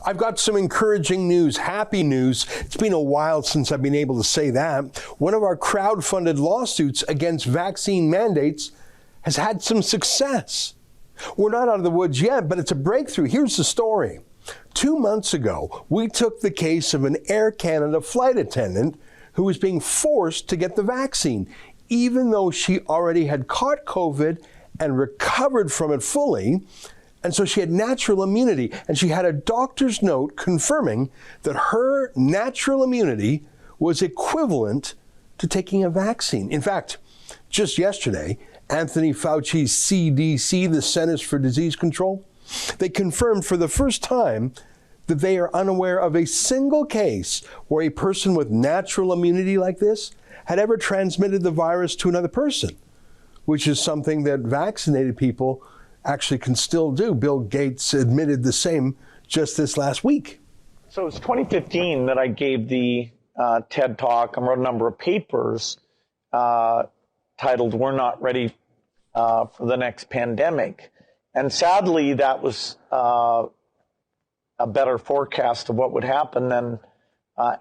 I've got some encouraging news, happy news. It's been a while since I've been able to say that. One of our crowd-funded lawsuits against vaccine mandates has had some success. We're not out of the woods yet, but it's a breakthrough. Here's the story. 2 months ago, we took the case of an Air Canada flight attendant who was being forced to get the vaccine, even though she already had caught COVID and recovered from it fully. And so she had natural immunity, and she had a doctor's note confirming that her natural immunity was equivalent to taking a vaccine. In fact, just yesterday, Anthony Fauci's CDC, the Centers for Disease Control, they confirmed for the first time that they are unaware of a single case where a person with natural immunity like this had ever transmitted the virus to another person, which is something that vaccinated people actually can still do. Bill Gates admitted the same just this last week. So it's 2015 that I gave the TED Talk and wrote a number of papers titled "We're Not Ready for the Next Pandemic." And sadly, that was a better forecast of what would happen than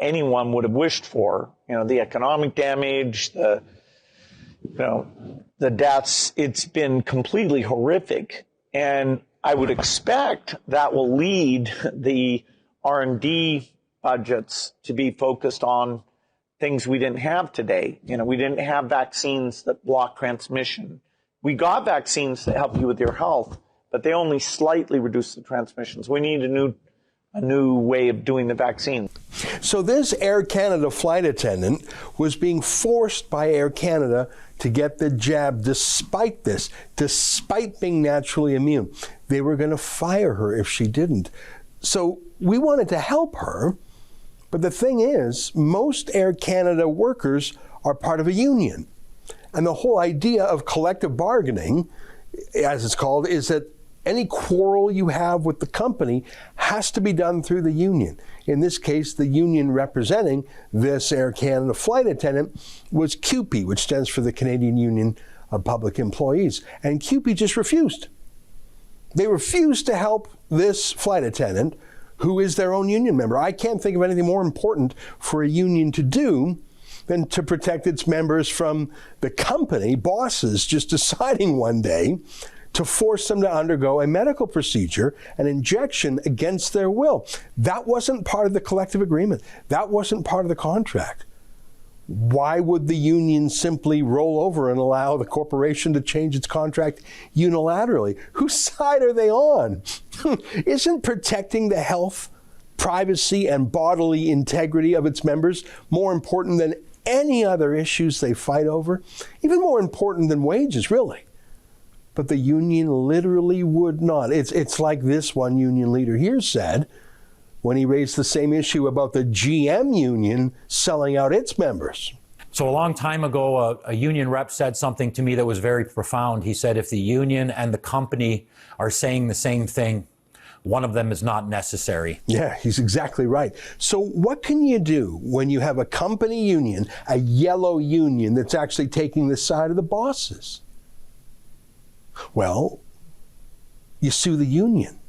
anyone would have wished for. You know, the economic damage, the deaths, it's been completely horrific. And I would expect that will lead the R&D budgets to be focused on things we didn't have today. You know, we didn't have vaccines that block transmission. We got vaccines that help you with your health, but they only slightly reduce the transmissions. We need a new way of doing the vaccine. So this Air Canada flight attendant was being forced by Air Canada to get the jab despite being naturally immune. They were going to fire her if she didn't. So we wanted to help her, but the thing is, most Air Canada workers are part of a union. And the whole idea of collective bargaining, as it's called, is that any quarrel you have with the company has to be done through the union. In this case, the union representing this Air Canada flight attendant was CUPE, which stands for the Canadian Union of Public Employees. And CUPE just refused. They refused to help this flight attendant, who is their own union member. I can't think of anything more important for a union to do than to protect its members from the company bosses just deciding one day to force them to undergo a medical procedure, an injection against their will. That wasn't part of the collective agreement. That wasn't part of the contract. Why would the union simply roll over and allow the corporation to change its contract unilaterally? Whose side are they on? Isn't protecting the health, privacy, and bodily integrity of its members more important than any other issues they fight over? Even more important than wages, really. But the union literally would not. It's like this one union leader here said when he raised the same issue about the GM union selling out its members. So a long time ago, a union rep said something to me that was very profound. He said, if the union and the company are saying the same thing, one of them is not necessary. Yeah, he's exactly right. So what can you do when you have a company union, a yellow union that's actually taking the side of the bosses? Well, you sue the union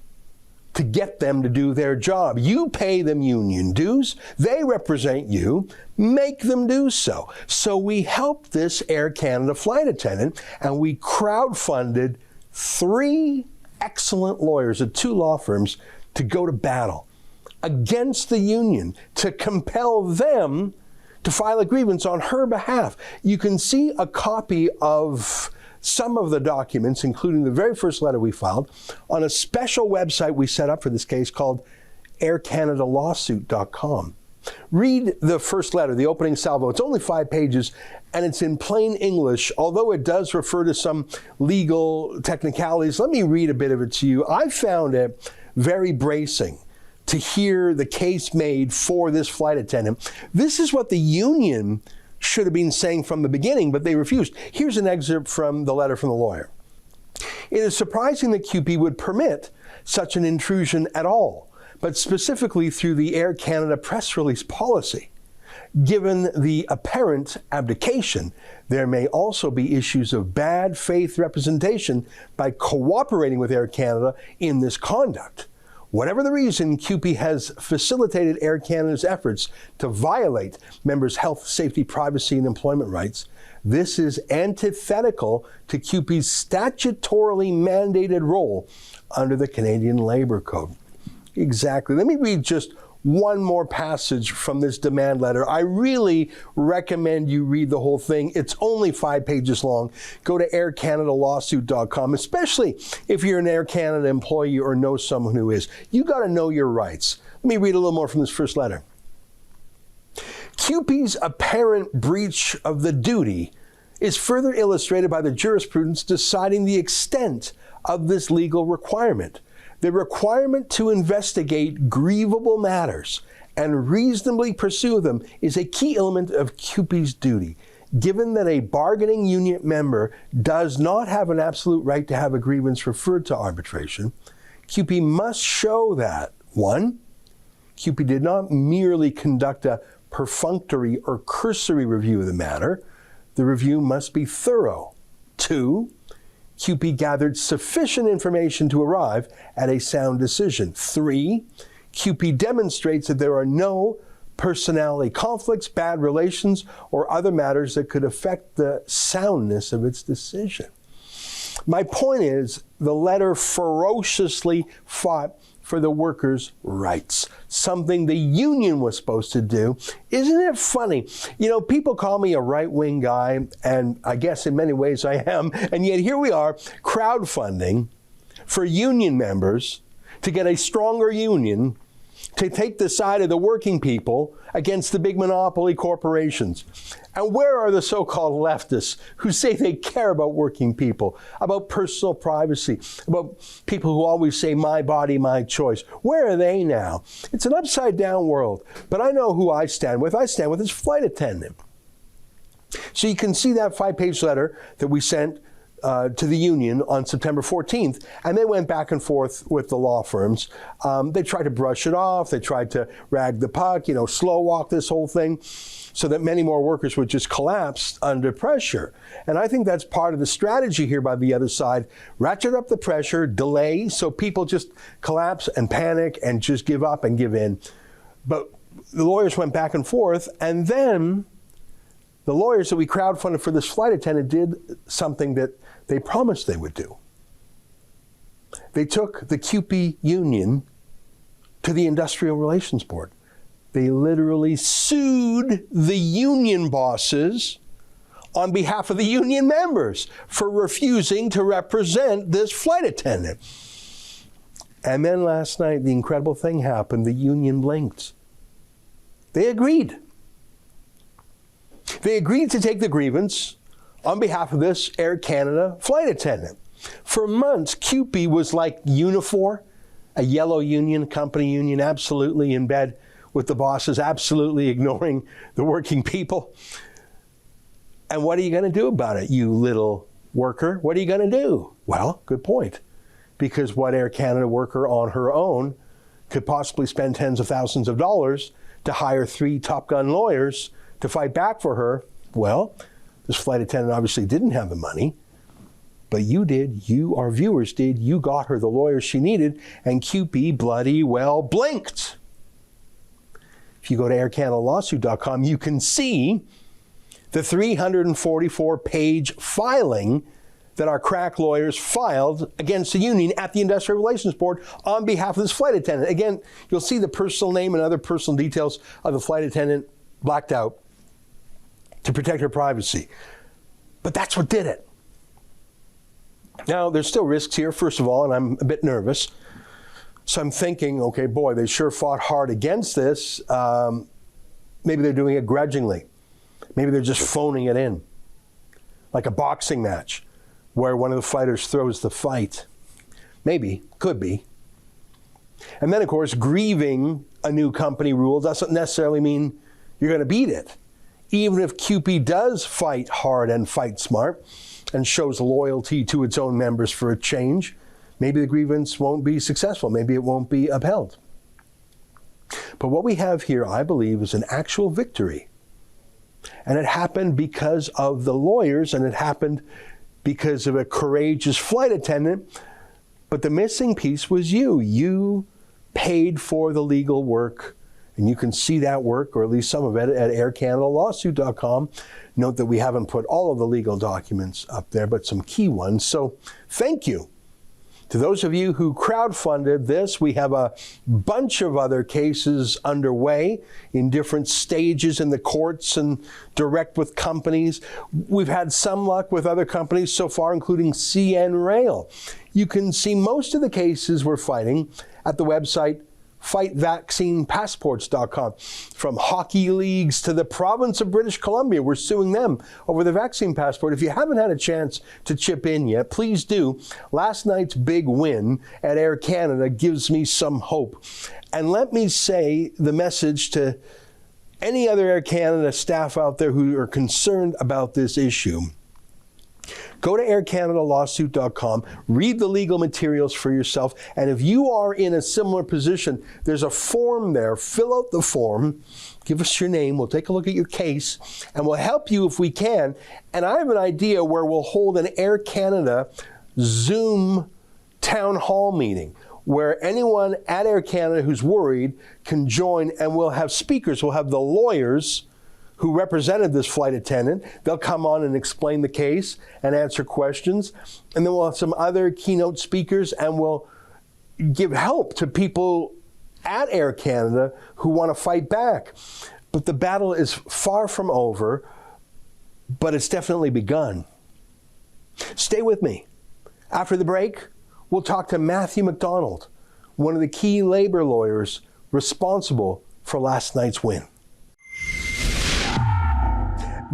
to get them to do their job. You pay them union dues. They represent you. Make them do so. So we helped this Air Canada flight attendant, and we crowdfunded 3 excellent lawyers at 2 law firms to go to battle against the union to compel them to file a grievance on her behalf. You can see a copy of some of the documents, including the very first letter we filed, on a special website we set up for this case called aircanadalawsuit.com. Read the first letter, the opening salvo. It's only 5 pages, and it's in plain English, although it does refer to some legal technicalities. Let me read a bit of it to you. I found it very bracing to hear the case made for this flight attendant. This is what the union should have been saying from the beginning, but they refused. Here's an excerpt from the letter from the lawyer. It is surprising that CUPE would permit such an intrusion at all, but specifically through the Air Canada press release policy. Given the apparent abdication, there may also be issues of bad faith representation by cooperating with Air Canada in this conduct. Whatever the reason, CUPE has facilitated Air Canada's efforts to violate members' health, safety, privacy, and employment rights. This is antithetical to CUPE's statutorily mandated role under the Canadian Labour Code. Exactly. Let me read just one more passage from this demand letter. I really recommend you read the whole thing. It's only 5 pages long. Go to aircanadalawsuit.com, especially if you're an Air Canada employee or know someone who is. You got to know your rights. Let me read a little more from this first letter. CUPE's apparent breach of the duty is further illustrated by the jurisprudence deciding the extent of this legal requirement. The requirement to investigate grievable matters and reasonably pursue them is a key element of CUPE's duty. Given that a bargaining union member does not have an absolute right to have a grievance referred to arbitration, CUPE must show that, 1, CUPE did not merely conduct a perfunctory or cursory review of the matter. The review must be thorough. 2, CUPE gathered sufficient information to arrive at a sound decision. 3, CUPE demonstrates that there are no personality conflicts, bad relations, or other matters that could affect the soundness of its decision. My point is, the letter ferociously fought for the workers' rights, something the union was supposed to do. Isn't it funny? You know, people call me a right-wing guy, and I guess in many ways I am, and yet here we are crowdfunding for union members to get a stronger union to take the side of the working people against the big monopoly corporations. And where are the so-called leftists who say they care about working people, about personal privacy, about people who always say, my body, my choice? Where are they now? It's an upside-down world. But I know who I stand with. I stand with this flight attendant. So you can see that 5-page letter that we sent to the union on September 14th, and they went back and forth with the law firms. They tried to brush it off. They tried to rag the puck, slow walk this whole thing so that many more workers would just collapse under pressure. And I think that's part of the strategy here by the other side. Ratchet up the pressure, delay, so people just collapse and panic and just give up and give in. But the lawyers went back and forth, and then the lawyers that we crowdfunded for this flight attendant did something that they promised they would do. They took the CUPE union to the Industrial Relations Board. They literally sued the union bosses on behalf of the union members for refusing to represent this flight attendant. And then last night, the incredible thing happened. The union blinked. They agreed. They agreed to take the grievance on behalf of this Air Canada flight attendant. For months, CUPE was like Unifor, a yellow union, company union, absolutely in bed with the bosses, absolutely ignoring the working people. And what are you going to do about it, you little worker? What are you going to do? Well, good point. Because what Air Canada worker on her own could possibly spend tens of thousands of dollars to hire 3 Top Gun lawyers to fight back for her? Well, this flight attendant obviously didn't have the money, but you did. You, our viewers, did. You got her the lawyers she needed, and CUPE bloody well blinked. If you go to aircanadalawsuit.com, you can see the 344-page filing that our crack lawyers filed against the union at the Industrial Relations Board on behalf of this flight attendant. Again, you'll see the personal name and other personal details of the flight attendant blacked out to protect her privacy. But that's what did it. Now, there's still risks here, first of all, and I'm a bit nervous. So I'm thinking, okay, boy, they sure fought hard against this. Maybe they're doing it grudgingly. Maybe they're just phoning it in, like a boxing match where one of the fighters throws the fight. Maybe, could be. And then, of course, grieving a new company rule doesn't necessarily mean you're going to beat it. Even if CUPE does fight hard and fight smart and shows loyalty to its own members for a change, maybe the grievance won't be successful. Maybe it won't be upheld. But what we have here, I believe, is an actual victory. And it happened because of the lawyers, and it happened because of a courageous flight attendant. But the missing piece was you. You paid for the legal work. And you can see that work, or at least some of it, at aircanadalawsuit.com. Note that we haven't put all of the legal documents up there, but some key ones. So thank you to those of you who crowdfunded this. We have a bunch of other cases underway in different stages in the courts and direct with companies. We've had some luck with other companies so far, including CN Rail. You can see most of the cases we're fighting at the website fightvaccinepassports.com. From hockey leagues to the province of British Columbia, we're suing them over the vaccine passport. If you haven't had a chance to chip in yet, please do. Last night's big win at Air Canada gives me some hope. And let me say the message to any other Air Canada staff out there who are concerned about this issue. Go to aircanadalawsuit.com, read the legal materials for yourself, and if you are in a similar position, there's a form there. Fill out the form, give us your name, we'll take a look at your case, and we'll help you if we can. And I have an idea where we'll hold an Air Canada Zoom town hall meeting, where anyone at Air Canada who's worried can join, and we'll have speakers. We'll have the lawyers who represented this flight attendant. They'll come on and explain the case and answer questions. And then we'll have some other keynote speakers, and we'll give help to people at Air Canada who want to fight back. But the battle is far from over, but it's definitely begun. Stay with me. After the break, we'll talk to Matthew McDonald, one of the key labor lawyers responsible for last night's win.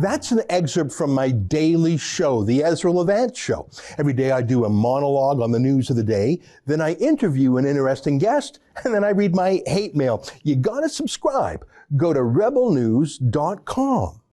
That's an excerpt from my daily show, The Ezra Levant Show. Every day I do a monologue on the news of the day, then I interview an interesting guest, and then I read my hate mail. You gotta subscribe. Go to rebelnews.com.